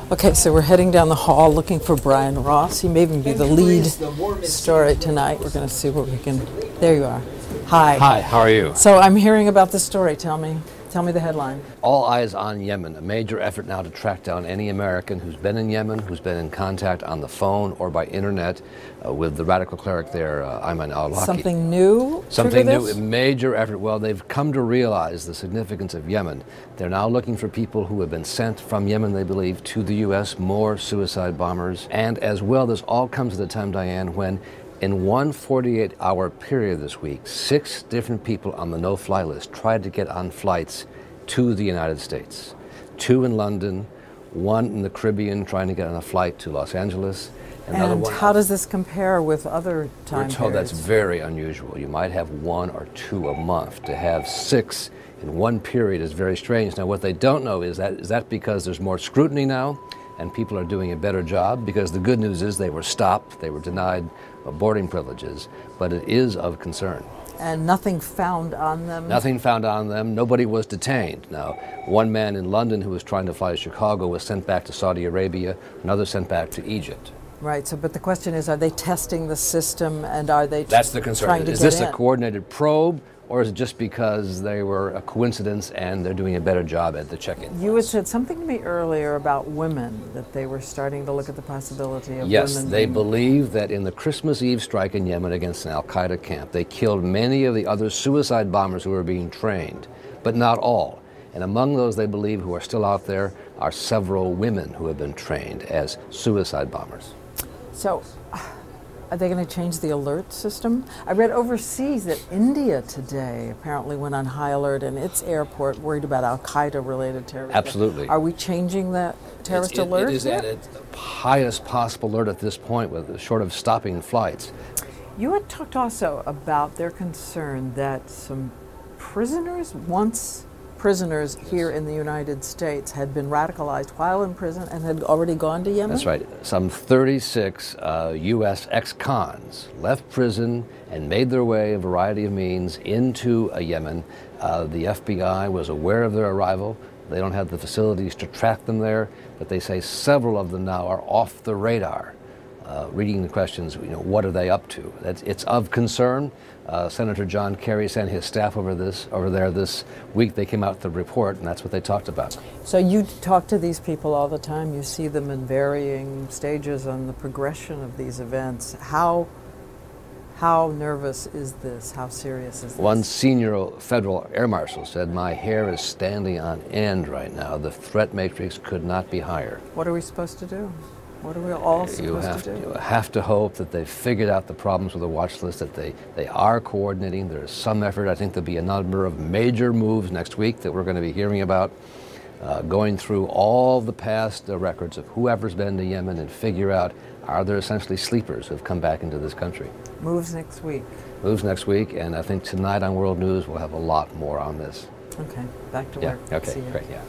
Okay, so we're heading down the hall looking for Brian Ross. He may even be the lead story tonight. We're going to see what we can... There you are. Hi. Hi, how are you? So I'm hearing about the story. Tell me the headline. All eyes on Yemen, a major effort now to track down any American who's been in Yemen, who's been in contact on the phone or by internet with the radical cleric there, Ayman al-Awlaki. Something new? Something new, a major effort. Well, they've come to realize the significance of Yemen. They're now looking for people who have been sent from Yemen, they believe, to the U.S., more suicide bombers. And as well, this all comes at a time, Diane, when in one 48-hour period this week, 6 different people on the no-fly list tried to get on flights to the United States. 2 in London, 1 in the Caribbean trying to get on a flight to Los Angeles. And how does this compare with other time We're told periods? that's very unusual. You might have 1 or 2 a month. To have 6 in one period is very strange. Now, what they don't know is that because there's more scrutiny now and people are doing a better job? Because the good news is they were stopped, they were denied boarding privileges, but it is of concern. And nothing found on them? Nothing found on them. Nobody was detained. Now, one man in London who was trying to fly to Chicago was sent back to Saudi Arabia, another sent back to Egypt. Right, so but the question is, are they testing the system and are they That's the concern. trying to Is get this in? a coordinated probe, or is it just because they were a coincidence and they're doing a better job at the check-in? You had said something to me earlier about women, that they were starting to look at the possibility of women. Yes, they believe that in the Christmas Eve strike in Yemen against an Al-Qaeda camp, they killed many of the other suicide bombers who were being trained, but not all. And among those they believe who are still out there are several women who have been trained as suicide bombers. So, are they going to change the alert system? I read overseas that India today apparently went on high alert in its airport, worried about Al-Qaeda related terrorism. Absolutely. Are we changing the terrorist alert? It is at its highest possible alert at this point, short of stopping flights. You had talked also about their concern that some prisoners, once prisoners here in the United States, had been radicalized while in prison and had already gone to Yemen? That's right. Some 36 U.S. ex-cons left prison and made their way a variety of means into Yemen. The FBI was aware of their arrival. They don't have the facilities to track them there, but they say several of them now are off the radar. Reading the questions, what are they up to? It's of concern. Senator John Kerry sent his staff over there this week. They came out with the report, and that's what they talked about. So you talk to these people all the time. You see them in varying stages on the progression of these events. How nervous is this? How serious is this? One senior federal air marshal said, "My hair is standing on end right now. The threat matrix could not be higher." What are we supposed to do? What are we all supposed to do? You have to hope that they've figured out the problems with the watch list, that they are coordinating. There is some effort. I think there'll be a number of major moves next week that we're going to be hearing about, going through all the past records of whoever's been to Yemen and figure out, are there essentially sleepers who have come back into this country? Moves next week. Moves next week, and I think tonight on World News we'll have a lot more on this. Okay, back to work. Okay, See you. great, yeah.